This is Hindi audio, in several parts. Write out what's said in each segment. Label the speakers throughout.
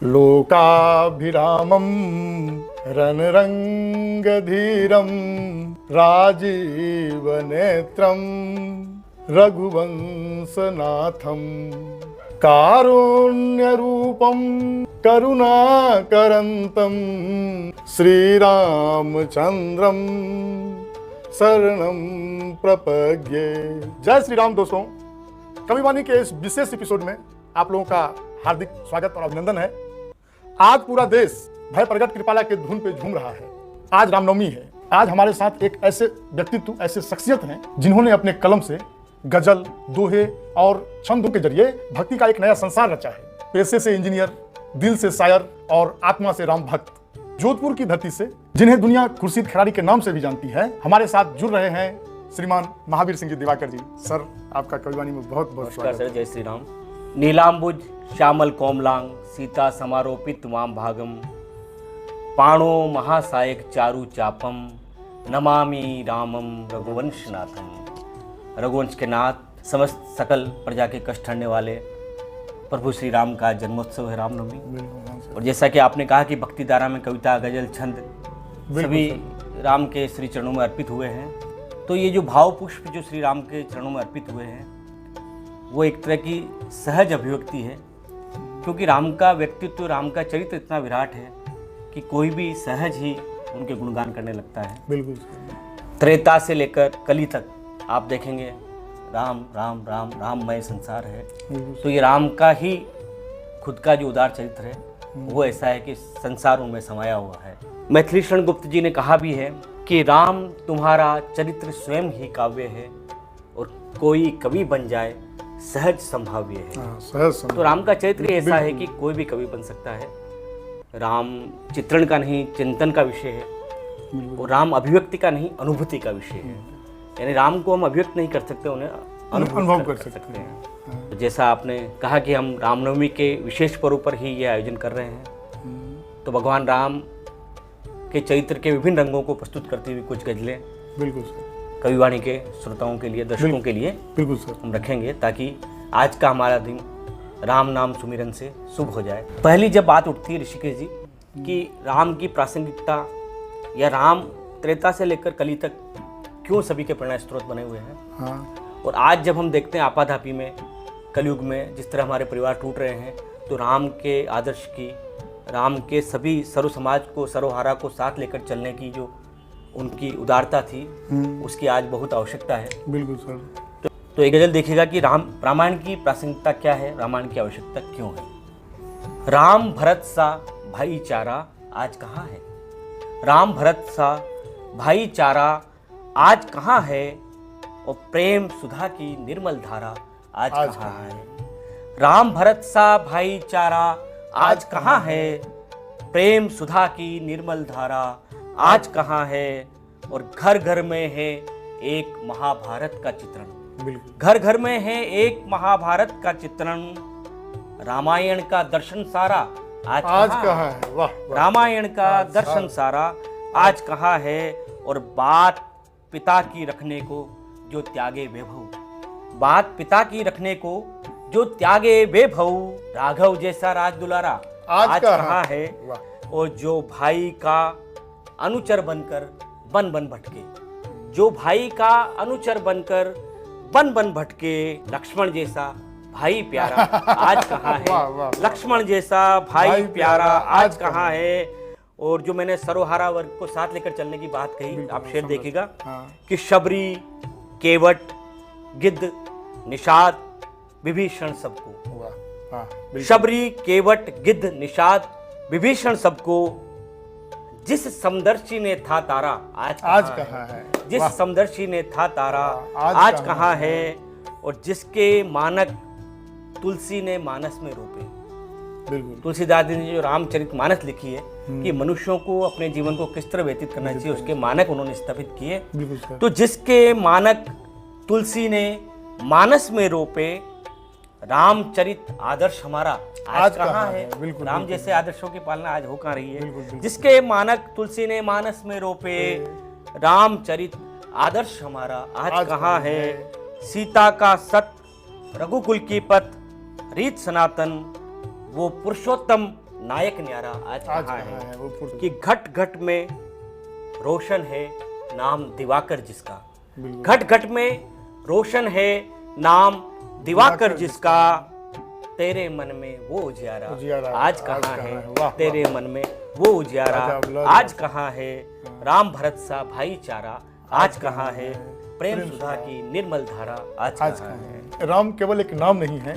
Speaker 1: लोकाभिरामं रणरङ्गधीरं राजीवनेत्रं रघुवंशनाथं कारुण्यरूपं करुणाकरन्तं श्रीरामचंद्रम शरणं प्रपद्ये। जय श्री राम दोस्तों, कविवाणी के इस विशेष एपिसोड में आप लोगों का हार्दिक स्वागत और अभिनंदन है। आज पूरा देश भय प्रगट कृपाला के धुन पे झूम रहा है। आज रामनवमी है। आज हमारे साथ एक ऐसे व्यक्तित्व, ऐसे शख्सियत हैं जिन्होंने अपने कलम से गजल, दोहे और छंदों के जरिए भक्ति का एक नया संसार रचा है। पेशे से इंजीनियर, दिल से शायर और आत्मा से राम भक्त, जोधपुर की धरती से जिन्हें दुनिया खुर्शीद खिलाड़ी के नाम से भी जानती है, हमारे साथ जुड़ रहे हैं श्रीमान महावीर सिंह जी दिवाकर जी। सर, आपका कविवाणी में बहुत बहुत स्वागत।
Speaker 2: सर, जय श्री राम। नीलांबुज श्यामल कोमलांग सीता समारोपित वाम भागम पाणो महासायक चारु चापम नमामि रामम रघुवंशनाथम। रघुवंश के नाथ, समस्त सकल प्रजा के कष्ट हरने वाले प्रभु श्री राम का जन्मोत्सव है रामनवमी। और जैसा कि आपने कहा कि भक्ति धारा में कविता, गजल, छंद सभी राम के श्री चरणों में अर्पित हुए हैं। तो ये जो भाव पुष्प जो श्री राम के चरणों में अर्पित हुए हैं वो एक तरह की सहज अभिव्यक्ति है, क्योंकि राम का व्यक्तित्व, राम का चरित्र इतना विराट है कि कोई भी सहज ही उनके गुणगान करने लगता है।
Speaker 1: बिल्कुल।
Speaker 2: त्रेता से लेकर कली तक आप देखेंगे राम राम राम राममय संसार है। तो ये राम का ही खुद का जो उदार चरित्र है वो ऐसा है कि संसारों में समाया हुआ है। मैथिली शरण गुप्त जी ने कहा भी है कि राम तुम्हारा चरित्र स्वयं ही काव्य है और कोई कवि बन जाए सहज संभाव्य है। तो राम का चरित्र ऐसा है कि कोई भी कवि बन सकता है। राम चित्रण का नहीं, चिंतन का विषय है, और राम अभिव्यक्ति का नहीं, अनुभूति का विषय है। यानी राम को हम अभिव्यक्त नहीं कर सकते, उन्हें अनुभव कर सकते हैं। तो जैसा आपने कहा कि हम रामनवमी के विशेष पर्व पर ही ये आयोजन कर रहे हैं, तो भगवान राम के चरित्र के विभिन्न रंगों को प्रस्तुत करती हुई कुछ गजलें
Speaker 1: बिल्कुल सर
Speaker 2: कविवाणी के श्रोताओं के लिए, दर्शकों के लिए
Speaker 1: बिल्कुल सर हम
Speaker 2: रखेंगे, ताकि आज का हमारा दिन राम नाम सुमिरन से शुभ हो जाए। पहली जब बात उठती है ऋषिकेश जी कि राम की प्रासंगिकता या राम त्रेता से लेकर कली तक क्यों सभी के प्रेरणा स्रोत बने हुए हैं।
Speaker 1: हाँ।
Speaker 2: और आज जब हम देखते हैं आपाधापी में, कलयुग में जिस तरह हमारे परिवार टूट रहे हैं, तो राम के आदर्श की, राम के सभी सर्व समाज को, सर्वहारा को साथ लेकर चलने की जो उनकी उदारता थी, उसकी आज बहुत आवश्यकता है।
Speaker 1: बिल्कुल सर।
Speaker 2: तो एक गजल देखिएगा कि रामायण की प्रासंगिकता क्या है, रामायण की आवश्यकता क्यों है। राम भरत सा भाईचारा आज कहाँ है, राम भरत सा भाईचारा आज कहाँ है, और प्रेम सुधा की निर्मल धारा आज कहाँ है। राम भरत सा भाईचारा आज कहाँ है, प्रेम सुधा की निर्मल धारा आज कहाँ है। और घर घर में है एक महाभारत का चित्रण, घर घर में है एक महाभारत का चित्रण। रामायण का दर्शन सारा आज कहाँ है। वाह। रामायण का दर्शन सारा आज कहाँ है। और बात पिता की रखने को जो त्यागे वैभव, बात पिता की रखने को जो त्यागे वैभव। राघव जैसा राज दुलारा आज कहाँ है। और जो भाई का अनुचर बनकर बन बन भटके, जो भाई का अनुचर बनकर बन बन भटके। लक्ष्मण जैसा भाई प्यारा आज कहाँ है, लक्ष्मण जैसा भाई प्यारा आज कहाँ है। और जो मैंने सर्वहारा वर्ग को साथ लेकर चलने की बात कही, आप शेर देखिएगा कि शबरी, केवट, गिद्ध, निषाद, विभीषण सबको। शबरी, केवट, गिद्ध, निषाद, विभीषण सबको। जिस समदर्शी ने था तारा आज कहाँ है, जिस समदर्शी ने था तारा आज कहाँ है। और जिसके मानक तुलसी ने मानस में रोपे। तुलसीदास जी ने जो रामचरितमानस लिखी है कि मनुष्यों को अपने जीवन को किस तरह व्यतीत करना चाहिए, उसके मानक उन्होंने स्थापित किए। तो जिसके मानक तुलसी ने मानस में रोपे, रामचरित आदर्श हमारा आज कहाँ है। राम जैसे आदर्शों की पालना आज हो कहाँ रही है। जिसके मानक तुलसी ने मानस में रोपे, रामचरित आदर्श हमारा आज कहाँ है। सीता का सत, रघुकुल की पथ, रीत सनातन, वो पुरुषोत्तम नायक न्यारा आज
Speaker 1: आज
Speaker 2: कहाँ
Speaker 1: कहाँ
Speaker 2: है।
Speaker 1: है वो फुर्ती।
Speaker 2: कि घट घट में रोशन है नाम दिवाकर जिसका,
Speaker 1: बिल्कुल।
Speaker 2: घट घट में रोशन है नाम दिवाकर जिसका, तेरे मन में वो उजियारा
Speaker 1: उजियारा
Speaker 2: आज कहाँ है।
Speaker 1: वाह,
Speaker 2: तेरे मन में वो उजियारा
Speaker 1: लाजवाब,
Speaker 2: आज कहाँ है। राम भरत सा भाईचारा आज कहाँ है। प्रेम सुधा की निर्मल धारा आज
Speaker 1: आज
Speaker 2: कहाँ
Speaker 1: कहाँ
Speaker 2: है।
Speaker 1: है। राम केवल एक नाम नहीं है,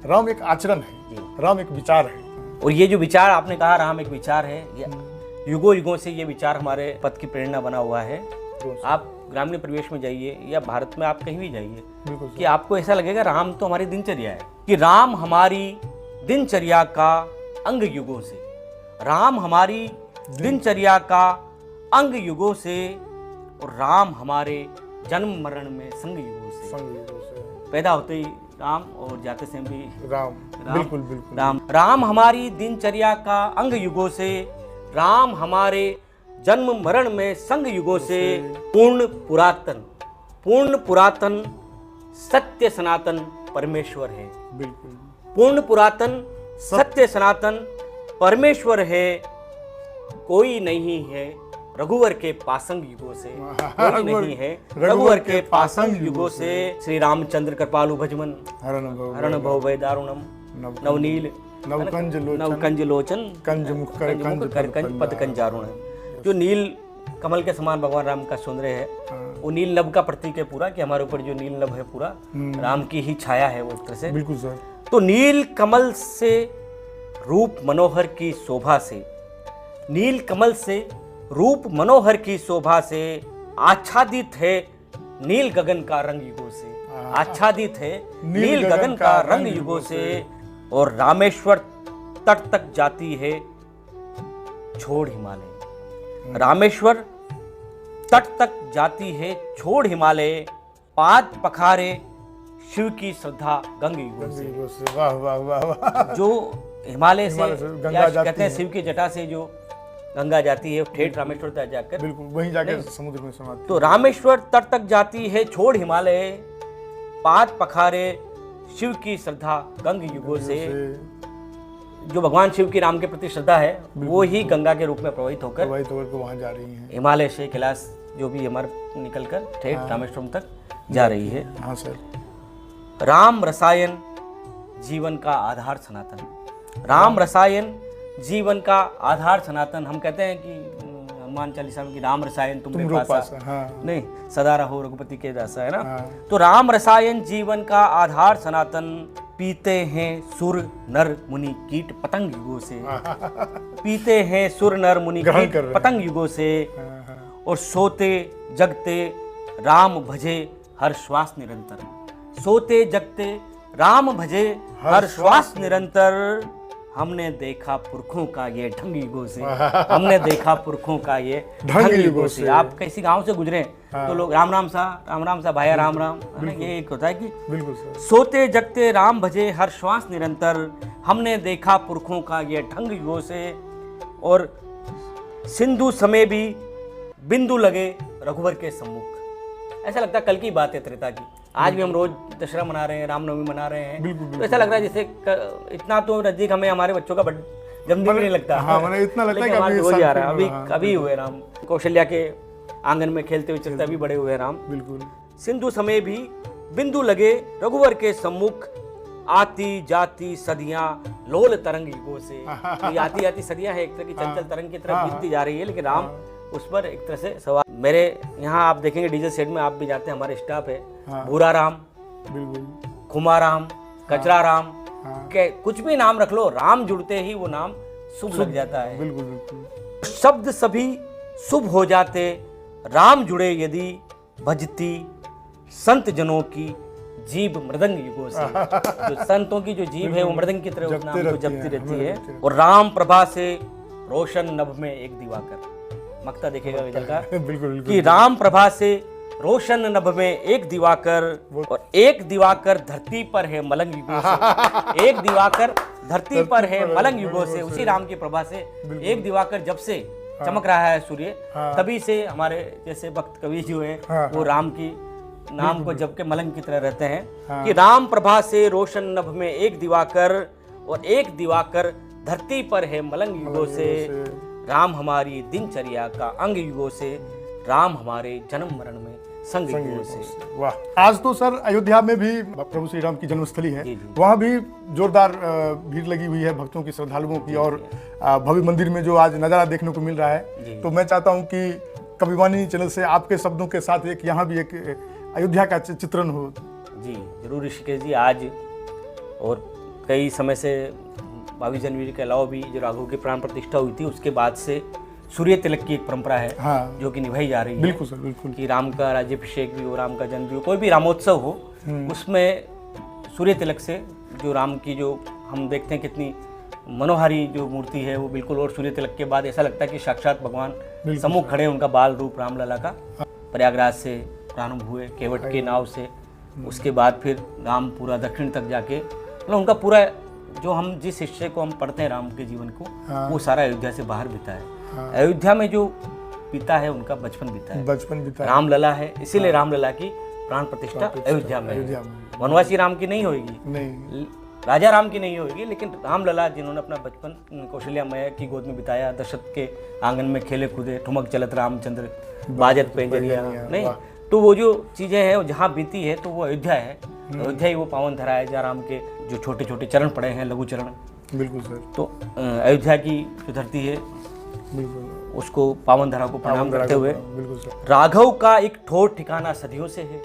Speaker 1: राम एक आचरण है, राम एक विचार है।
Speaker 2: और ये जो विचार आपने कहा राम एक विचार है, ये युगों युगों से ये विचार हमारे पथ की प्रेरणा बना हुआ है। आप ग्रामीण परिवेश में जाइए या भारत में आप कहीं भी जाइए
Speaker 1: बिल्कुल
Speaker 2: कि आपको ऐसा लगेगा राम तो हमारी दिनचर्या है, कि राम हमारी दिनचर्या का अंग युगों से, राम हमारी दिनचर्या का अंग युगों से, और राम हमारे जन्म मरण में संग युगों से।
Speaker 1: संग से
Speaker 2: पैदा होते ही राम और जाते समय भी
Speaker 1: राम, बिल्कुल बिल्कुल।
Speaker 2: राम हमारी दिनचर्या का अंग युगों से, राम हमारे जन्म मरण में संग युगों से, पूर्ण पुरातन सत्य सनातन परमेश्वर है।
Speaker 1: बिल्कुल
Speaker 2: पूर्ण पुरातन सत्य सनातन परमेश्वर है, कोई नहीं है रघुवर के पासंग युगों से, कोई नहीं है रघुवर के पासंग युगों से। श्री रामचंद्र कृपालु भजमन हरण भव भय दारुणम, नवनील नवकंज लोचन
Speaker 1: कंज मुख कर
Speaker 2: कंज पद कंजारुण। जो नील कमल के समान भगवान राम का सौंदर्य है, वो नील नभ का प्रतीक है पूरा, कि हमारे ऊपर जो नील नभ है पूरा राम की ही छाया है वो एक तरह से।
Speaker 1: बिल्कुल सर।
Speaker 2: तो नील कमल से रूप मनोहर की शोभा से, नील कमल से रूप मनोहर की शोभा से आच्छादित है नील गगन का रंग युगों से, आच्छादित है नील गगन का रंग युगों से। और रामेश्वर तट तक जाती है छोड़ हिमालय, रामेश्वर तट तक जाती है छोड़ हिमालय, पाद पखारे शिव की श्रद्धा गंग युगों से।
Speaker 1: वाह वाह वाह वाह।
Speaker 2: जो हिमालय से
Speaker 1: गंगा
Speaker 2: या
Speaker 1: जाती
Speaker 2: कहते हैं
Speaker 1: है।
Speaker 2: शिव की जटा से जो गंगा जाती है ठेठ रामेश्वर तक जाकर,
Speaker 1: बिल्कुल वहीं जाके समुद्र में समाती।
Speaker 2: तो रामेश्वर तट तक जाती है छोड़ हिमालय, पाद पखारे शिव की श्रद्धा गंग युगों से। जो भगवान शिव की राम के प्रति श्रद्धा है वो ही गंगा के रूप में प्रवाहित होकर
Speaker 1: वहां जा रही है,
Speaker 2: हिमालय से कैलाश जो भी हमारे निकलकर ठेठ रामेश्वरम तक जा रही है।
Speaker 1: हाँ सर।
Speaker 2: राम रसायन जीवन का आधार सनातन, राम रसायन जीवन का आधार सनातन। हम कहते हैं कि हनुमान चालीसा में कि राम रसायन तुम पासा,
Speaker 1: हाँ।
Speaker 2: नहीं सदा रहो रघुपति के दासा, है ना।
Speaker 1: हाँ।
Speaker 2: तो राम रसायन जीवन का आधार सनातन, पीते हैं सुर नर मुनि कीट पतंग युगों से, पीते हैं सुर नर मुनि कीट पतंग युगों से। और सोते जगते राम भजे हर श्वास निरंतर, सोते जगते राम भजे हर श्वास निरंतर। हमने देखा पुरखों का ये ढंग युगों से, हमने देखा पुरखों का ये ढंग युगों से। आप किसी गांव से गुजरे तो लोग राम राम सा भाया राम राम, है ना। ये एक होता है कि
Speaker 1: बिल्कुल सर।
Speaker 2: सोते जगते राम भजे हर श्वास निरंतर, हमने देखा पुरखों का ये ढंग युगों से। और सिंधु समय भी बिंदु लगे रघुवर के सम्मुख। ऐसा लगता है कल की बात है त्रेता की, आज भी हम रोज दशहरा मना रहे हैं, रामनवमी मना रहे हैं। तो ऐसा लग रहा है जैसे इतना तो नजदीक हमें हमारे बच्चों का जन्मदिन नहीं लगता।
Speaker 1: हाँ, मैंने इतना लगता है कि
Speaker 2: अभी हो जा रहा है, अभी हुए राम, कौशल्या के आंगन में खेलते हुए चलते अभी बड़े हुए राम।
Speaker 1: बिल्कुल।
Speaker 2: सिंधु समय भी बिंदु लगे रघुवर के सम्मुख, आती जाती सदियां लोल तरंग युगों से। तो आती जाती सदियां है एक तरह की चंचल तरंग की तरफ बीतती जा रही है, लेकिन राम उस पर एक तरह से सवाल। मेरे यहाँ आप देखेंगे डीजल सेट में, आप भी जाते हैं, हमारे स्टाफ है, भूरा राम,
Speaker 1: बिल्कुल,
Speaker 2: खुमा राम, कचरा राम, के कुछ भी नाम रख लो, राम जुड़ते ही वो नाम शुभ लग जाता है।
Speaker 1: बिल्कुल बिल्कुल।
Speaker 2: शब्द सभी शुभ हो जाते, राम जुड़े यदि भजती संत जनों की जीभ मृदंग युगों से। जो संतों की जो जीभ है वो मृदंग की तरह उस नाम को जपती रहती है। और राम प्रभा से रोशन नभ में एक दिवाकर, मक्ता देखेगा गजल का,
Speaker 1: बिल्कुल
Speaker 2: कि राम प्रभा से रोशन नभ में एक दिवाकर, और एक दिवाकर धरती पर है मलंग युगों से। एक दिवाकर धरती पर है मलंग युगों से। उसी राम की प्रभा से एक दिवाकर जब से चमक रहा है सूर्य, तभी से हमारे जैसे भक्त कवि जो है वो राम की नाम को जब के मलंग की तरह रहते हैं। कि राम प्रभा से रोशन नभ में एक दिवाकर, और एक दिवाकर धरती पर है मलंग युगों से, राम हमारी दिनचर्या का अंग युगों से, राम हमारे जन्म मरण में संग युगों से।
Speaker 1: वाह। आज तो सर अयोध्या में भी प्रभु श्री राम की जन्मस्थली है, वहाँ भी जोरदार भीड़ लगी हुई है भक्तों की, श्रद्धालुओं की, और भव्य मंदिर में जो आज नज़ारा देखने को मिल रहा है, तो मैं चाहता हूँ कि कविवाणी चैनल से आपके शब्दों के साथ एक यहाँ भी एक अयोध्या का चित्रण हो।
Speaker 2: जी जरूर ऋषिकेश जी। आज और कई समय से 22 जनवरी के अलावा भी जो राघव की प्राण प्रतिष्ठा हुई थी, उसके बाद से सूर्य तिलक की एक परंपरा है,
Speaker 1: हाँ,
Speaker 2: जो कि निभाई जा रही है।
Speaker 1: बिल्कुल सर, बिल्कुल।
Speaker 2: कि राम का राज्याभिषेक भी हो, राम का जन्म भी हो, कोई भी रामोत्सव हो, उसमें सूर्य तिलक से जो राम की जो हम देखते हैं कितनी मनोहारी जो मूर्ति है वो बिल्कुल, और सूर्य तिलक के बाद ऐसा लगता है कि साक्षात भगवान सम्मुख खड़े, उनका बाल रूप रामलला का प्रयागराज से प्रारंभ हुए केवट के नाव से, उसके बाद फिर राम पूरा दक्षिण तक जाके, मतलब उनका पूरा जो हम जिस हिस्से को हम पढ़ते हैं राम के जीवन को, वो सारा अयोध्या से बाहर बीता है। अयोध्या में जो बीता है उनका बचपन बीता है,
Speaker 1: बचपन बीता है।
Speaker 2: रामलला है, इसीलिए रामलला की प्राण प्रतिष्ठा अयोध्या में है। वनवासी राम की नहीं होगी,
Speaker 1: नहीं,
Speaker 2: राजा राम की नहीं होगी, लेकिन रामलला जिन्होंने अपना बचपन कौशल्या मैया की गोद में बिताया, दशरथ के आंगन में खेले कूदे, ठुमक चलत रामचंद्र बाजत पेंजरिया, नहीं, तो वो जो चीजें हैं जहाँ बीती है तो वो अयोध्या है। अयोध्या ही वो पावन धरा है जहाँ राम के जो छोटे छोटे चरण पड़े हैं, लघु चरण।
Speaker 1: बिल्कुल सर।
Speaker 2: तो अयोध्या की जो धरती है,
Speaker 1: बिल्कुल,
Speaker 2: उसको पावन धरा को प्रणाम करते हुए,
Speaker 1: बिल्कुल सर।
Speaker 2: राघव का एक ठोर ठिकाना सदियों से है।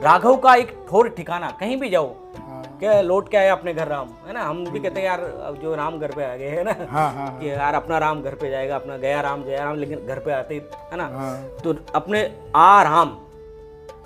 Speaker 2: राघव का एक ठोर ठिकाना, कहीं भी जाओ, क्या लौट के आए अपने घर राम, है ना। हम भी कहते हैं यार अब जो राम घर पे आ गए है ना, कि यार अपना राम घर पे जाएगा, अपना गया राम जया राम, लेकिन घर पे आते है ना, तो अपने आराम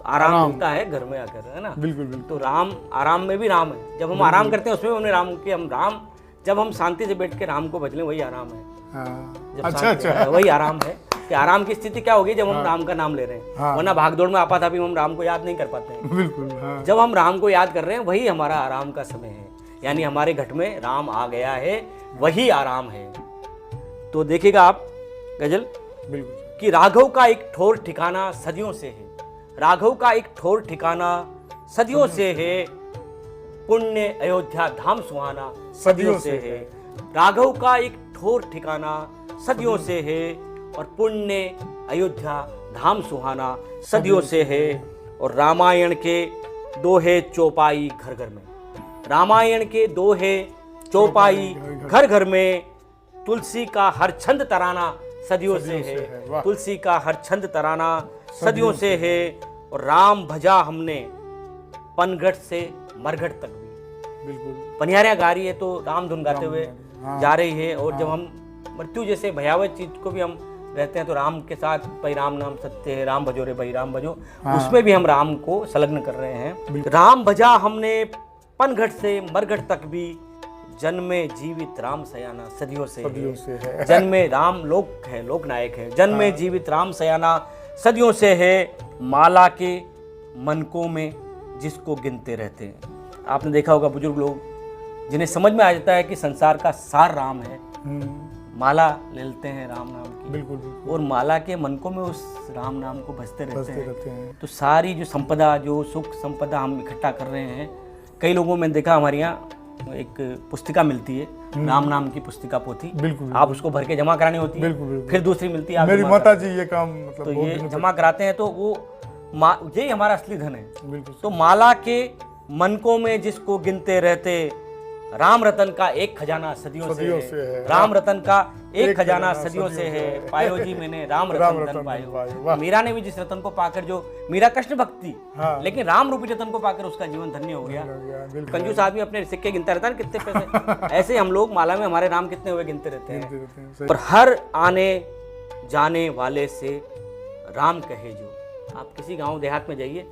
Speaker 2: मिलता है घर में आकर, है ना।
Speaker 1: बिल्कुल बिल्कुल।
Speaker 2: तो राम, आराम में भी राम है। जब हम आराम करते हैं उसमें हमने राम की, हम राम, जब हम शांति से बैठ के राम को भज लें वही आराम है।
Speaker 1: अच्छा,
Speaker 2: वही आराम है। कि आराम की स्थिति क्या होगी, जब हम राम का नाम ले रहे हैं, वरना भागदौड़ में आपाधापी हम राम को याद नहीं कर पाते हैं।
Speaker 1: बिल्कुल,
Speaker 2: जब हम राम को याद कर रहे हैं वही हमारा आराम का समय है, यानी हमारे घट में राम आ गया है, वही आराम है। तो देखिएगा आप गजल,
Speaker 1: बिल्कुल,
Speaker 2: कि राघव का एक ठोर ठिकाना सदियों से है, राघव का एक ठोर ठिकाना सदियों से है, पुण्य अयोध्या धाम सुहाना सदियों से है। राघव का एक ठोर ठिकाना सदियों से है, और पुण्य अयोध्या धाम सुहाना सदियों से है। और रामायण के दोहे चौपाई घर घर में, रामायण के दोहे चौपाई घर घर में, तुलसी का हर छंद तराना सदियों से है, तुलसी का हर छंद तराना सदियों से है। और राम भजा हमने पनघट से मरघट तक भी,
Speaker 1: बिल्कुल,
Speaker 2: पनियारियां गा रही है तो राम धुन गाते हुए जा रही है। और जब हम मृत्यु जैसे भयावह चीज को भी हम रहते हैं तो राम के साथ, भाई राम नाम सत्य है, राम भजो रे भाई राम भजो, उसमें भी हम राम को संलग्न कर रहे हैं। राम भजा हमने पनघट से मरघट तक भी, जन्मे जीवित राम सयाना सदियों से है। जन्मे राम लोक है, लोक नायक है, जन्मे जीवित राम सयाना सदियों से है। माला के मनकों में जिसको गिनते रहते हैं। आपने देखा होगा बुजुर्ग लोग जिन्हें समझ में आ जाता है कि संसार का सार राम है, माला ले लेते हैं राम नाम की,
Speaker 1: बिल्कुल, बिल्कुल,
Speaker 2: और माला के मनकों में उस राम नाम को भजते रहते हैं। तो सारी जो संपदा, जो सुख संपदा हम इकट्ठा कर रहे हैं, कई लोगों में देखा, हमारे यहाँ एक पुस्तिका मिलती है, राम नाम की पुस्तिका पोथी,
Speaker 1: बिल्कुल,
Speaker 2: आप उसको भर के जमा करानी होती है,
Speaker 1: बिल्कुल,
Speaker 2: फिर दूसरी मिलती है,
Speaker 1: मेरी माता जी ये काम मतलब
Speaker 2: तो ये जमा कराते हैं, तो वो यही हमारा असली धन है।
Speaker 1: बिल्कुल।
Speaker 2: तो माला के मनकों में जिसको गिनते रहते, राम रतन का एक खजाना सदियों से है। राम रतन का एक खजाना सदियों से है, पायो जी मैंने राम रतन पायो। मीरा ने भी जिस रतन को पाकर, जो मीरा कृष्ण भक्ति, लेकिन राम रूपी रतन को पाकर उसका जीवन धन्य हो गया। कंजूस आदमी अपने सिक्के गिनता रहता है कितने पैसे, ऐसे हम लोग माला में हमारे राम कितने हुए गिनते रहते हैं। पर हर आने जाने वाले से राम कहे जो, आप किसी गांव देहात में जाइए,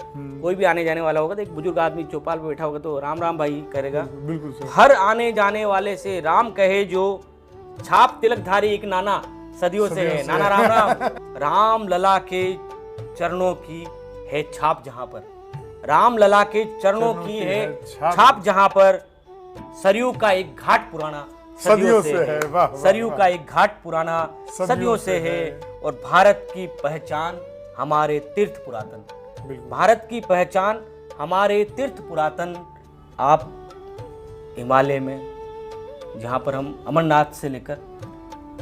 Speaker 2: कोई भी आने जाने वाला होगा तो एक बुजुर्ग आदमी चौपाल पे बैठा होगा तो राम राम भाई करेगा।
Speaker 1: बिल्कुल सर।
Speaker 2: हर आने जाने वाले से राम कहे जो, छाप तिलकधारी एक नाना सदियों से है। नाना राम राम। राम लला के चरणों की है छाप जहां पर, राम लला के चरणों की है छाप जहां पर, सरयू का एक घाट पुराना सदियों से है। सरयू का एक घाट पुराना सदियों से है। और भारत की पहचान हमारे तीर्थ पुरातन, भारत की पहचान हमारे तीर्थ पुरातन। आप हिमालय में जहाँ पर हम अमरनाथ से लेकर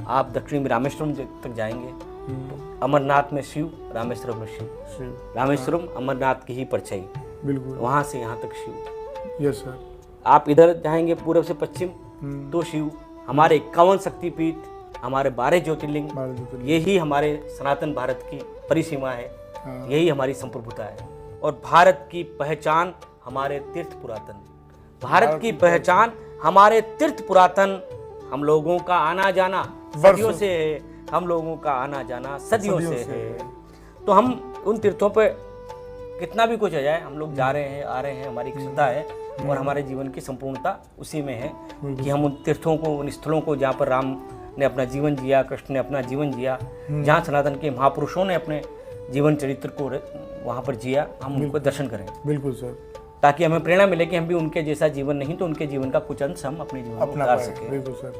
Speaker 2: आप दक्षिण में रामेश्वरम तक जाएंगे तो अमरनाथ में शिव, रामेश्वरम में शिव, रामेश्वरम अमरनाथ की ही परछाई,
Speaker 1: बिल्कुल
Speaker 2: वहाँ से यहाँ तक शिव।
Speaker 1: Yes sir.
Speaker 2: आप इधर जाएंगे पूर्व से पश्चिम तो शिव, हमारे 51 शक्तिपीठ, हमारे 12 ज्योतिर्लिंग, यही हमारे सनातन भारत की परिसीमा है, यही हमारी संप्रभुता है। और भारत की पहचान हमारे तीर्थ पुरातन, भारत की पहचान हमारे तीर्थ पुरातन, हम लोगों का आना जाना सदियों से है, हम लोगों का आना जाना सदियों से है। तो हम उन तीर्थों पे कितना भी कुछ हो जाए, हम लोग जा रहे हैं, आ रहे हैं, हमारी श्रद्धा है और हमारे जीवन की संपूर्णता उसी में है कि हम उन तीर्थों को, उन स्थलों को जहाँ पर राम ने अपना जीवन जिया, कृष्ण ने अपना जीवन जिया, जहाँ सनातन के महापुरुषों ने अपने जीवन चरित्र को वहाँ पर जिया, हम उनको दर्शन करें।
Speaker 1: बिल्कुल सर।
Speaker 2: ताकि हमें प्रेरणा मिले कि हम भी उनके जैसा जीवन नहीं तो उनके जीवन का कुछ अंश हम अपने जीवन में उतार सकें।
Speaker 1: बिल्कुल सर।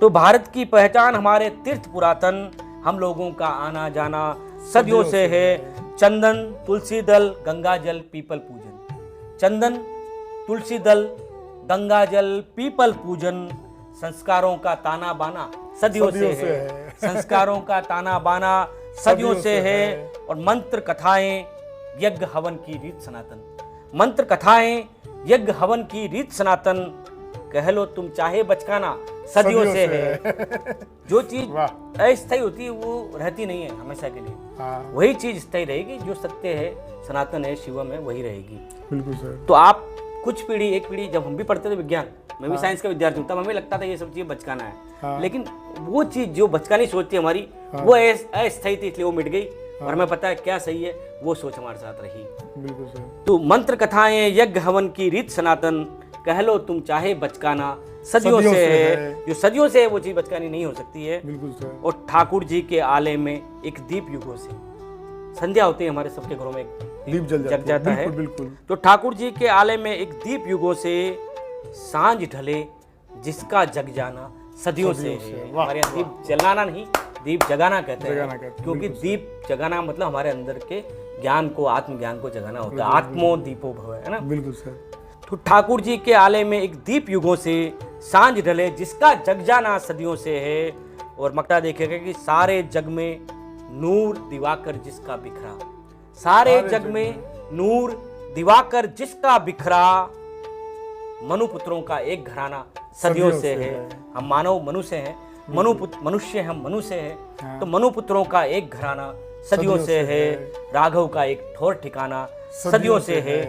Speaker 2: तो भारत की पहचान हमारे तीर्थ पुरातन, हम लोगों का आना जाना सदियों से है। चंदन, तुलसी दल, गंगा जल, पीपल पूजन। चंदन, तुलसी दल, गंगा जल, पीपल पूजन, संस्कारों का ताना बाना सदियों से है। संस्कारों का ताना बाना सदियों से है। और मंत्र कथाएं, यज्ञ हवन की रीत सनातन। मंत्र कथाएं, यज्ञ हवन की रीत सनातन, कह लो तुम चाहे बचकाना सदियों से है। जो चीज अस्थायी होती है वो रहती नहीं है हमेशा के लिए, वही चीज स्थायी रहेगी। जो सत्य है, सनातन है, शिवम है, वही रहेगी।
Speaker 1: बिल्कुल सर।
Speaker 2: तो आप कुछ पीढ़ी, एक पीढ़ी, जब हम भी पढ़ते थे विज्ञान, मैं भी साइंस का विद्यार्थी हूँ, तब हमें लगता था ये सब चीजें बचकाना है। लेकिन वो चीज जो बचकानी सोच थी हमारी, वो अस्थायी थी, इसलिए वो मिट गई। और हमें पता है क्या सही है, वो सोच हमारे साथ रही।
Speaker 1: बिल्कुल सर।
Speaker 2: तो मंत्र कथाएं, यज्ञ हवन की रीत सनातन, कह लो तुम चाहे बचकाना सदियों से है। जो सदियों से है वो चीज बचकानी नहीं हो सकती है।
Speaker 1: बिल्कुल सर।
Speaker 2: और ठाकुर जी के आले में एक दीप युगों से, संध्या होती है हमारे सबके घरों में, एक
Speaker 1: दीप जग
Speaker 2: जाता है।
Speaker 1: बिल्कुल।
Speaker 2: तो ठाकुर जी के आले में एक दीप युगों से, सांझ ढले जिसका जग जाना सदियों से है। हमारे यहाँ दीप जलाना नहीं, दीप जगाना कहते हैं, क्योंकि दीप जगाना मतलब हमारे अंदर के ज्ञान को, आत्मज्ञान को जगाना होता है। आत्मो दीपो भव, है ना।
Speaker 1: बिल्कुल सर।
Speaker 2: तो ठाकुर जी के आले में एक दीप युगों से, सांझ ढले जिसका जग जाना सदियों से है। और मक्ता देखेगा कि सारे जग में नूर दिवाकर जिसका बिखरा, सारे जग में नूर दिवाकर जिसका बिखरा, मनुपुत्रों का एक घराना सदियों से है। हम मानव मनुष्य हैं, मनुष्य हम मनुष्य हैं, तो मनुपुत्रों का एक घराना सदियों से है। राघव का एक ठोर ठिकाना सदियों से है।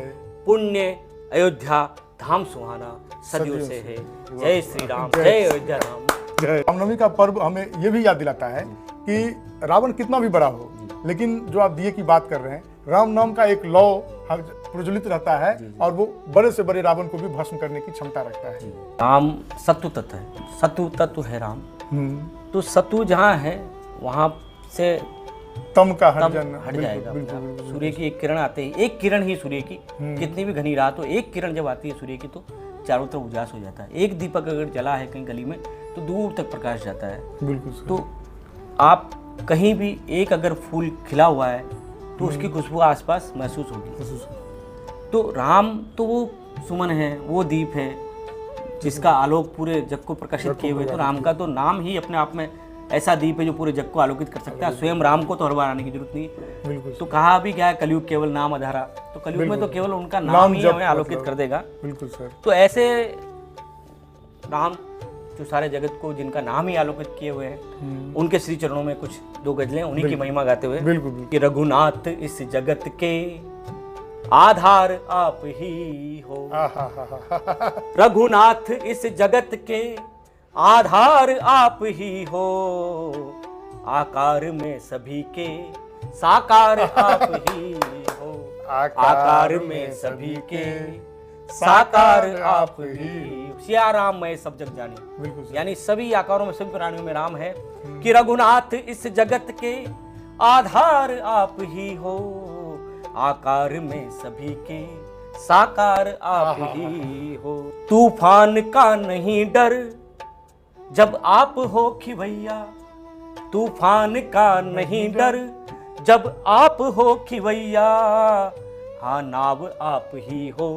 Speaker 2: पुण्य अयोध्या धाम सुहाना सदियों से है। जय श्री राम, जय अयोध्या धाम।
Speaker 1: रामनवमी का पर्व हमें ये भी याद दिलाता है कि रावण कितना भी बड़ा हो, लेकिन जो आप दिए की बात कर रहे हैं, राम नाम का एक लौ प्रज्वलित रहता है और वो बड़े से बड़े रावण को भी भस्म करने की क्षमता रखता है।
Speaker 2: राम सत्व तत्व है, सत्व तत्व है राम। तो सत्व जहाँ है वहाँ से
Speaker 1: तम का
Speaker 2: हट जाएगा। सूर्य की एक किरण आते ही, एक किरण ही सूर्य की, कितनी भी घनी रात हो, एक किरण जब आती है सूर्य की तो चारों तरफ उजास हो जाता है। एक दीपक अगर जला है कहीं गली में तो दूर तक प्रकाश जाता है।
Speaker 1: बिल्कुल।
Speaker 2: तो आप कहीं भी एक अगर फूल खिला हुआ है तो उसकी खुशबू आसपास महसूस होगी। तो राम तो वो सुमन है, वो दीप है जिसका आलोक पूरे जग को प्रकाशित किए हुए। तो राम का तो नाम ही अपने आप में ऐसा दीप है जो पूरे जग को आलोकित कर सकता है। स्वयं राम को तो हर बार आने की जरूरत नहीं। तो कहा भी क्या है, कलयुग केवल नाम आधारा। तो कलयुग में तो केवल उनका नाम ही हमें आलोकित कर देगा।
Speaker 1: बिल्कुल सर।
Speaker 2: तो ऐसे राम जो सारे जगत को, जिनका नाम ही आलोकित किए हुए हैं, उनके श्री चरणों में कुछ दो गजलें उन्हीं की महिमा गाते हुए।
Speaker 1: बिल्कुल।
Speaker 2: कि रघुनाथ इस जगत के आधार आप ही हो, रघुनाथ इस जगत के आधार आप ही हो, आकार में सभी के साकार आप ही हो, आकार में सभी के साकार आप ही। सिया राम मैं सब जग जानी, यानी सभी आकारों में, सभी प्राणियों में राम है। कि रघुनाथ इस जगत के आधार आप ही हो, आकार में सभी के साकार आप ही हो। तूफान का नहीं डर जब आप हो खिवैया, तूफान का नहीं डर जब आप हो खिवैया, हाँ नाव आप ही हो,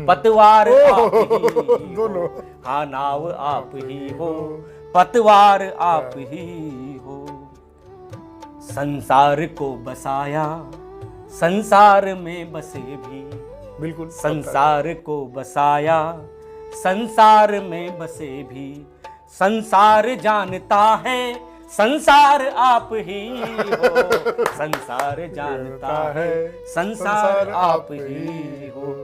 Speaker 2: पतवार आप ही हो, हाँ नाव आप ही हो, पतवार आप ही हो। संसार को बसाया, संसार में बसे भी,
Speaker 1: बिल्कुल
Speaker 2: संसार को बसाया, संसार में बसे भी, संसार जानता है संसार आप ही हो, संसार जानता है संसार आप ही हो।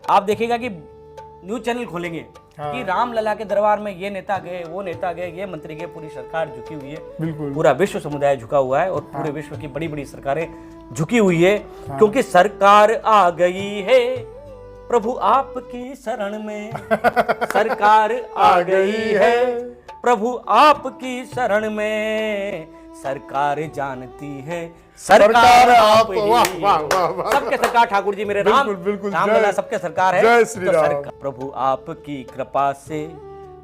Speaker 2: आप देखिएगा कि न्यूज चैनल खोलेंगे कि रामलला के दरबार में ये नेता गए, वो नेता गए, ये मंत्री गए, पूरी सरकार झुकी हुई है,
Speaker 1: बिल्कुल
Speaker 2: पूरा विश्व समुदाय झुका हुआ है और पूरे विश्व की बड़ी बड़ी सरकारें झुकी हुई है, क्योंकि सरकार आ गई है प्रभु आपकी शरण में, सरकार आ गई है प्रभु आपकी शरण में, सरकार जानती है सरकार आप ही।
Speaker 1: वाह वाह वाह वाह।
Speaker 2: सबके सरकार ठाकुर जी मेरे राम,
Speaker 1: बिल्कुल,
Speaker 2: रामलला सबके सरकार है।
Speaker 1: जय श्री
Speaker 2: तो
Speaker 1: राम।
Speaker 2: प्रभु आपकी कृपा से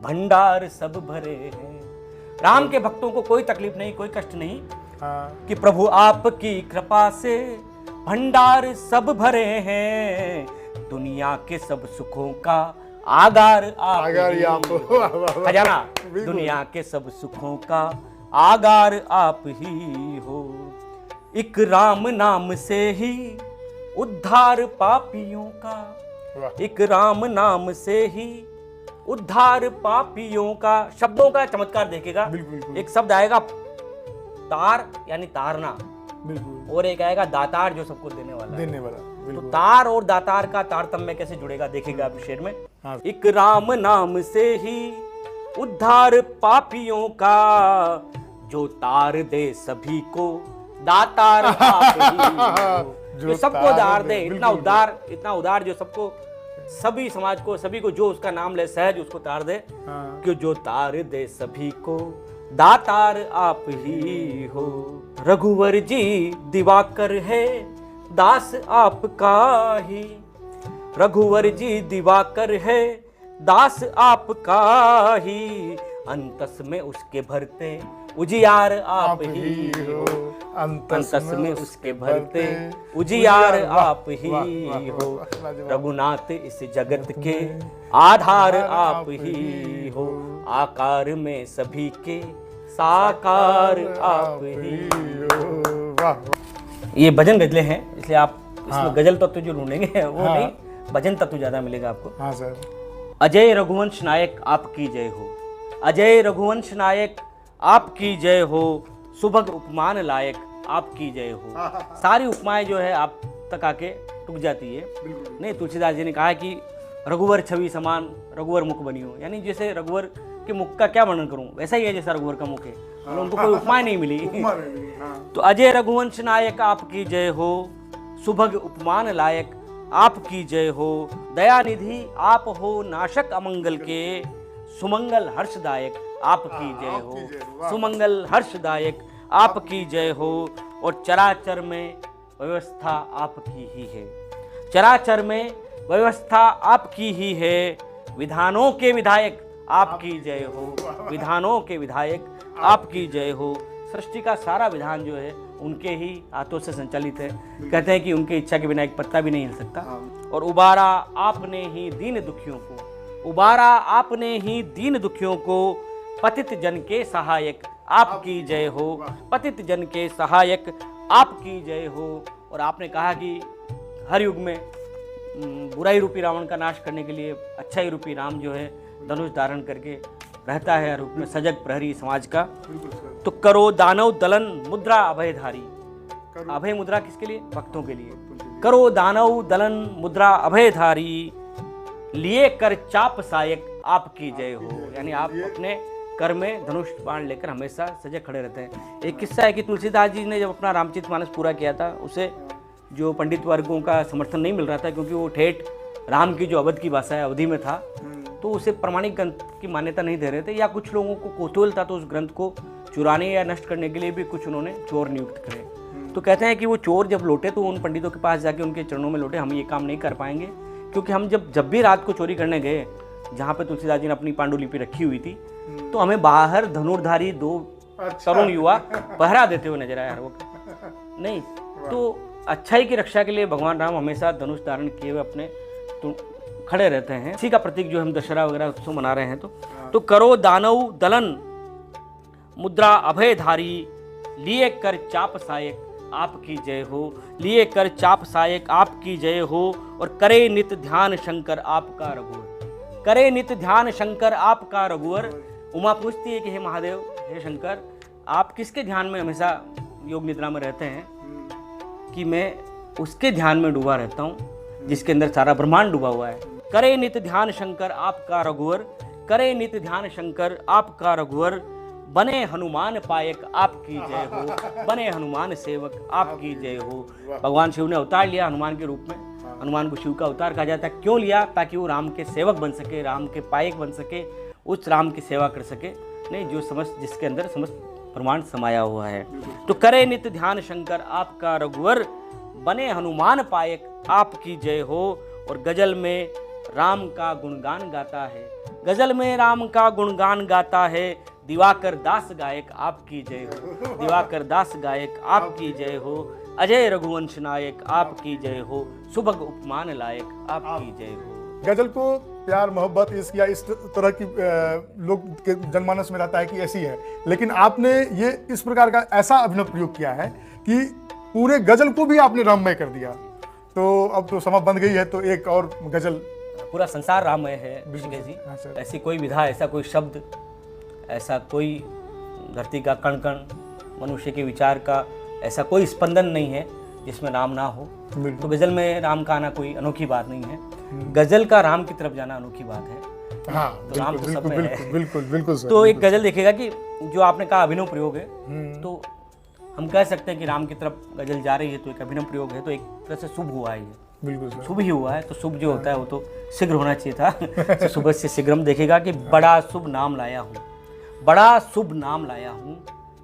Speaker 2: भंडार सब भरे हैं। राम के भक्तों को कोई तकलीफ नहीं, कोई कष्ट नहीं, कि प्रभु आपकी कृपा से भंडार सब भरे हैं, दुनिया के सब सुखों का आगार आप ही। खजाना दुनिया के सब सुखों का आगार आप ही हो। एक राम नाम से ही उद्धार पापियों का, एक राम नाम से ही उद्धार पापियों का। शब्दों का चमत्कार देखेगा, एक शब्द आएगा तार यानी तारना, और एक आएगा दातार जो सबको देने वाला। तो तार और दातार का तारतम्य कैसे जुड़ेगा देखेगा आप शेर में। एक राम नाम से ही उद्धार पापियों का, जो तार दे सभी को दातार आप ही। जो सबको उद्धार दे, इतना उदार जो सबको, सभी समाज को, सभी को जो उसका नाम ले सहज उसको तार दे, कि जो तार दे सभी को दातार आप ही हो। रघुवर जी दिवाकर है दास आपका ही, रघुवर जी दिवाकर है दास आपका ही, अंतस में उसके भरते उजियार आप ही हो, अंतस में उसके भरते उजियार आप ही हो। रघुनाथ इस जगत के आधार आप ही हो, आकार में सभी के साकार आप ही हो। ये भजन गजलें हैं, इसलिए आप इसमें गजल तत्व जो ढूंढेंगे वो नहीं, भजन तत्व ज्यादा मिलेगा आपको।
Speaker 1: हाँ सर।
Speaker 2: अजय रघुवंश नायक आपकी जय हो, अजय रघुवंश नायक आपकी जय हो, सुभग उपमान लायक आपकी जय हो। सारी उपमाएं जो है आप तक आके टूट जाती है। नहीं, तुलसीदास जी ने कहा कि रघुवर छवि समान रघुवर मुख बनी हो, यानी जैसे रघुवर के मुख का क्या वर्णन करूं, वैसा ही है जैसा रघुवर का मुख है, मतलब उनको कोई उपमा नहीं मिली। तो अजय रघुवंश नायक आपकी जय हो, सुभग उपमान लायक आपकी जय हो, दयानिधि आप हो नाशक अमंगल के, सुमंगल हर्षदायक आपकी जय हो, सुमंगल हर्षदायक आपकी जय हो। और चराचर में व्यवस्था आपकी ही है, चराचर में व्यवस्था आपकी ही है, विधानों के विधायक आपकी जय हो, विधानों के विधायक आपकी जय हो। सृष्टि का सारा विधान जो है उनके ही हाथों से संचालित है। कहते हैं कि उनके इच्छा के बिना एक पत्ता भी नहीं हिल सकता। और उबारा आपने ही दीन दुखियों को, उबारा आपने ही दीन दुखियों को, पतित जन के सहायक आपकी जय हो, पतित जन के सहायक आपकी जय हो। और आपने कहा कि हर युग में बुराई रूपी रावण का नाश करने के लिए अच्छाई रूपी राम जो है धनुष धारण करके रहता है रूप में सजग प्रहरी समाज का। तो करो दानव दलन मुद्रा अभयधारी, अभय मुद्रा किसके लिए? भक्तों के लिए। करो दानव दलन मुद्रा अभयधारी, लिए कर चाप सायक आपकी जय हो, यानी आप अपने कर में धनुष बाण लेकर हमेशा सजग खड़े रहते हैं। एक किस्सा है कि तुलसीदास जी ने जब अपना रामचरितमानस पूरा किया था, उसे जो पंडित वर्गों का समर्थन नहीं मिल रहा था, क्योंकि वो ठेठ राम की जो अवध की भाषा है अवधि में था, तो उसे प्रमाणिक ग्रंथ की मान्यता नहीं दे रहे थे, या कुछ लोगों को कौतूहल था तो उस ग्रंथ को चुराने या नष्ट करने के लिए भी कुछ उन्होंने चोर नियुक्त करे। तो कहते हैं कि वो चोर जब लौटे तो उन पंडितों के पास जाके उनके चरणों में लौटे, हम ये काम नहीं कर पाएंगे, क्योंकि हम जब भी रात को चोरी करने गए जहाँ पे तुलसीदास जी ने अपनी पांडुलिपि रखी हुई थी, तो हमें बाहर धनुर्धारी 2 तरुण युवा पहरा देते हुए नजर आया। वो नहीं तो अच्छाई की रक्षा के लिए भगवान राम हमेशा धनुष धारण किए हुए अपने खड़े रहते हैं। इसी का प्रतीक जो हम दशहरा वगैरह उत्सव मना रहे हैं। तो करो दानव दलन मुद्रा अभयधारी, लिए कर चाप सायक आपकी जय हो, लिए कर चाप सायक आपकी जय हो, और करे नित ध्यान शंकर आपका रघुवर। करे नित ध्यान शंकर आपका रघुवर। उमा पूछती है कि हे महादेव, हे शंकर, आप किसके ध्यान में हमेशा योग निद्रा में रहते हैं? कि मैं उसके ध्यान में डूबा रहता हूँ जिसके अंदर सारा ब्रह्मांड डूबा हुआ है। करे नित ध्यान शंकर आपका रघुवर, करे नित ध्यान शंकर आपका रघुवर, बने हनुमान पायक आपकी जय हो, बने हनुमान सेवक आपकी जय हो। भगवान शिव ने अवतार लिया हनुमान के रूप में। हनुमान को शिव का अवतार कहा जाता है। क्यों लिया? ताकि वो राम के सेवक बन सके, राम के पायक बन सके, उस राम की सेवा कर सके, नहीं जो समस्त जिसके अंदर समस्त ब्रह्मांड समाया हुआ है। तो करे नित ध्यान शंकर आपका रघुवर, बने हनुमान पायक आपकी जय हो। और गजल में राम का गुणगान गाता है, गजल में राम का गुणगान गाता है, दिवाकर दास गायक आपकी जय हो, दिवाकर दास गायक आपकी जय हो, अजय रघुवंश नायक आपकी जय हो, सुभग उपमान लायक आपकी जय हो।
Speaker 1: गजल को प्यार मोहब्बत या इस तरह की लोग के जनमानस में रहता है कि ऐसी है, लेकिन आपने ये इस प्रकार का ऐसा अभिनव प्रयोग किया है कि पूरे गजल को भी आपने राममय कर दिया। तो अब तो समय बन गई है, तो एक और गजल।
Speaker 2: पूरा संसार राममय है ऋषिकेश जी।
Speaker 1: हाँ सर।
Speaker 2: ऐसी कोई विधा, ऐसा कोई शब्द, ऐसा कोई धरती का कण कण, मनुष्य के विचार का ऐसा कोई स्पंदन नहीं है जिसमें राम ना हो। तो गजल में राम का आना कोई अनोखी बात नहीं है, गजल का राम की तरफ जाना अनोखी बात है।
Speaker 1: हाँ,
Speaker 2: तो राम तो सब में है।
Speaker 1: बिल्कुल बिल्कुल सर।
Speaker 2: तो एक गजल देखिएगा कि जो आपने कहा अभिनव प्रयोग है, तो हम कह सकते हैं कि राम की तरफ गजल जा रही है, तो एक अभिनव प्रयोग है, तो एक तरह से शुभ हुआ है ये।
Speaker 1: बिल्कुल सर।
Speaker 2: शुभ ही हुआ है। तो शुभ जो होता है वो तो शीघ्र होना चाहिए था। तो सुबह से शीघ्रम देखिएगा कि बड़ा शुभ नाम लाया हूँ, बड़ा शुभ नाम लाया हूँ,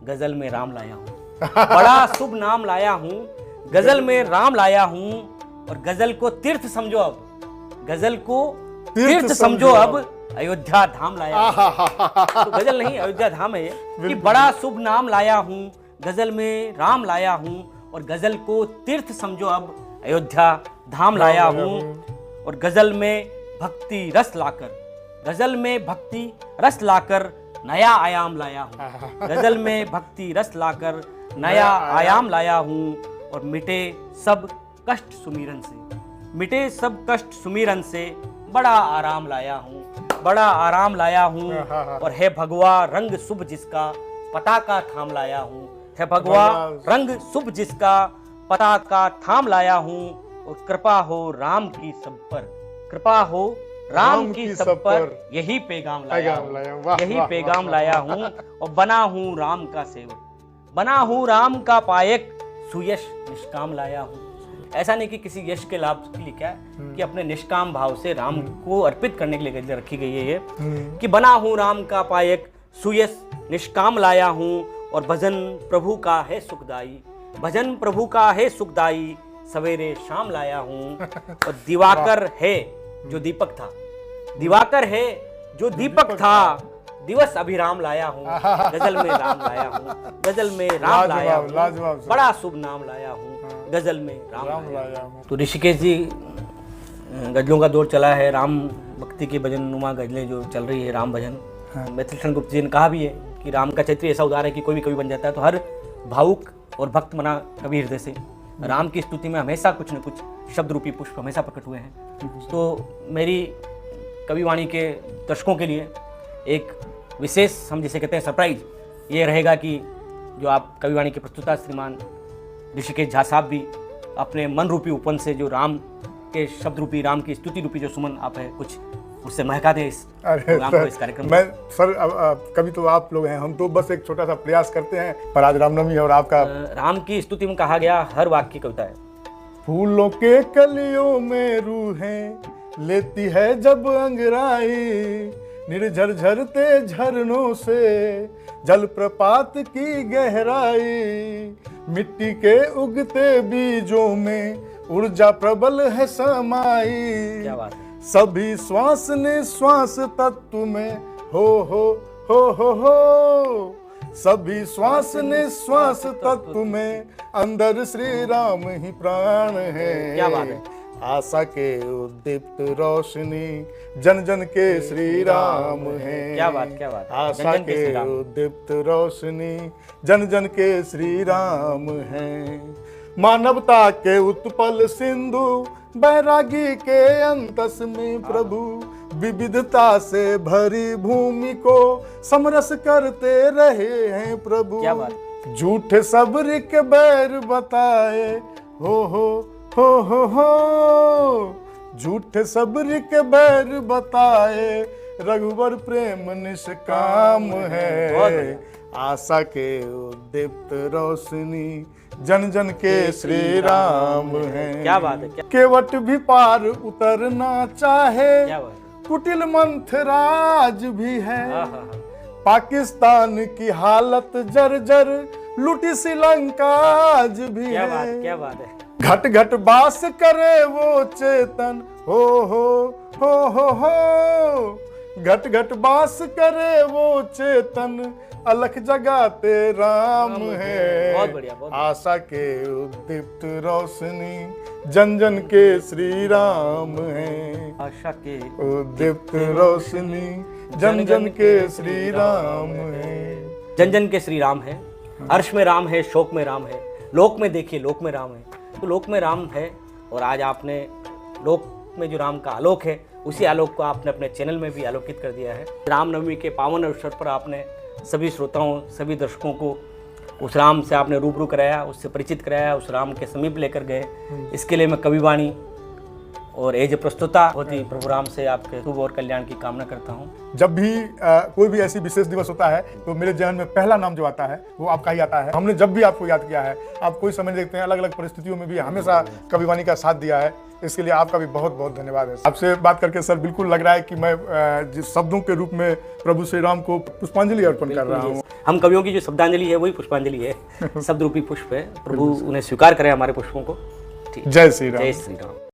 Speaker 2: गजल में राम लाया हूँ, बड़ा शुभ नाम लाया हूँ, गजल में राम लाया हूँ, और गजल को तीर्थ समझो अब, गजल को तीर्थ समझो अब, अयोध्या धाम लाया हूँ। तो गजल नहीं, अयोध्या धाम है ये, कि बड़ा शुभ नाम लाया हूँ, गजल में राम लाया हूँ, और गजल को तीर्थ समझो अब, अयोध्या धाम लाया हूँ। और गजल में भक्ति रस लाकर, गजल में भक्ति रस लाकर नया आयाम लाया हूँ, गजल में भक्ति रस लाकर नया आयाम लाया हूँ। और मिटे सब कष्ट सुमिरन से, मिटे सब कष्ट सुमिरन से, बड़ा आराम लाया हूँ, बड़ा आराम लाया हूँ। और है भगवा रंग शुभ जिसका पताका थाम लाया हूँ, है भगवा रंग शुभ जिसका पताका थाम लाया हूँ। और कृपा हो राम की सब पर, कृपा हो राम की सब पर, यही पैगाम लाया हूँ, यही पैगाम लाया हूँ। और बना हूँ राम का सेवक, बना हूँ राम का पायक, सुयश निष्काम लाया हूँ। ऐसा नहीं कि किसी यश के लाभ के लिए, क्या है कि अपने निष्काम भाव से राम को अर्पित करने के लिए रखी गई है ये, कि बना हूँ राम का पायक, सुयश निष्काम लाया हूँ। और भजन प्रभु का है सुखदाई, भजन प्रभु का है सुखदाई, सवेरे शाम लाया हूँ। और दिवाकर है जो दीपक था, दिवाकर है जो दीपक था, दिवस अभिराम लाया हूँ, गजल में राम लाया हूँ, गजल में राम लाया हूँ, बड़ा शुभ नाम लाया हूँ, गजल में राम लाया हूँ। तो ऋषिकेश जी, गजलों का दौर चला है, राम भक्ति की भजन नुमा गजलें जो चल रही है, राम भजन। मिथिलेश गुप्त जी ने कहा भी है कि राम का चरित्र ऐसा उदार है कि कोई भी कवि बन जाता है। तो हर भावुक और भक्त मना कवि हृदय से राम की स्तुति में हमेशा कुछ न कुछ शब्द रूपी पुष्प हमेशा प्रकट हुए हैं। तो मेरी कविवाणी के दर्शकों के लिए एक विशेष, हम जिसे कहते हैं सरप्राइज, ये रहेगा कि जो आप कविवाणी के प्रस्तुता श्रीमान ऋषिकेश झा साहब भी अपने मन रूपी उपवन से जो राम के शब्द रूपी, राम की स्तुति रूपी जो सुमन आप है, कुछ उससे महका दे इस प्रोग्राम को, इस कार्यक्रम में।
Speaker 1: मैं सर, कभी तो आप लोग हैं, हम तो बस एक छोटा सा प्रयास करते हैं, पर आज रामनवमी और आपका
Speaker 2: राम की स्तुति में कहा गया हर वाक्य कविता है।
Speaker 1: फूलों के कलियों में रूहें लेती है जब अंगराई, निर्झर झरते झरनों से जलप्रपात की गहराई, मिट्टी के उगते बीजों में ऊर्जा प्रबल है समाई,
Speaker 2: क्या बात है।
Speaker 1: सभी श्वास निश्वास तत्व में हो, सभी श्वास निश्वास तत्व में अंदर श्री राम ही प्राण है।
Speaker 2: क्या बात है।
Speaker 1: आशा के उद्दीप्त रोशनी जन जन के श्री राम है।
Speaker 2: क्या बात, क्या बात।
Speaker 1: आशा
Speaker 2: जन जन के श्री
Speaker 1: के
Speaker 2: राम।
Speaker 1: उद्दीप्त रोशनी जन जन के श्री राम है। मानवता के उत्पल सिंधु बैरागी के अंतस में प्रभु विविधता से भरी भूमि को समरस करते रहे हैं प्रभु।
Speaker 2: क्या बात।
Speaker 1: झूठे सब्र के बैर बताए हो झूठे सब्र के बैर बताए रघुवर प्रेम निष्काम
Speaker 2: बहुत
Speaker 1: है।
Speaker 2: बढ़िया।
Speaker 1: आशा के उद्दीप्त रोशनी जन जन के श्री राम है।
Speaker 2: क्या बात है। क्या
Speaker 1: केवट भी पार उतरना चाहे,
Speaker 2: क्या बात है।
Speaker 1: कुटिल मंथराज भी है।
Speaker 2: हाँ, हाँ, हाँ।
Speaker 1: पाकिस्तान की हालत जर्जर लुटी श्रीलंका आज भी
Speaker 2: क्या बात,
Speaker 1: है।
Speaker 2: क्या बात है।
Speaker 1: घट घट बास करे वो चेतन हो घट घट बास करे वो चेतन अलख जगाते राम है।
Speaker 2: बहुत बढ़िया, बहुत बढ़िया।
Speaker 1: आशा के उद्दीप्त रोशनी जन जन के श्री राम है।
Speaker 2: आशा के
Speaker 1: उद्दीप्त रोशनी जन जन के श्री राम है।
Speaker 2: जन जन के श्री राम है। अर्श में राम है, शोक में राम है, लोक में देखिए लोक में राम है। तो लोक में राम है और आज आपने लोक में जो राम का आलोक है उसी आलोक को आपने अपने चैनल में भी आलोकित कर दिया है। रामनवमी के पावन अवसर पर आपने सभी श्रोताओं सभी दर्शकों को उस राम से आपने रूबरू कराया, उससे परिचित कराया, उस राम के समीप लेकर गए। इसके लिए मैं कविवाणी और एज प्रस्तुता होती प्रभु राम से आपके शुभ और कल्याण की कामना करता हूँ।
Speaker 1: जब भी कोई भी ऐसी विशेष दिवस होता है तो मेरे जहन में पहला नाम जो आता है वो आपका ही आता है। हमने जब भी आपको याद किया है, आप कोई समय देखते हैं, अलग अलग परिस्थितियों में भी हमेशा कविवाणी का साथ दिया है। इसके लिए आपका भी बहुत बहुत धन्यवाद है। आपसे बात करके सर बिल्कुल लग रहा है कि मैं जिस शब्दों के रूप में प्रभु श्री राम को पुष्पांजलि अर्पण कर रहा हूँ।
Speaker 2: हम कवियों की जो शब्दांजलि है वही पुष्पांजलि है। शब्द रूपी पुष्प है। प्रभु उन्हें स्वीकार करें हमारे पुष्पों को। ठीक।
Speaker 1: जय श्री राम।
Speaker 2: जय श्री राम।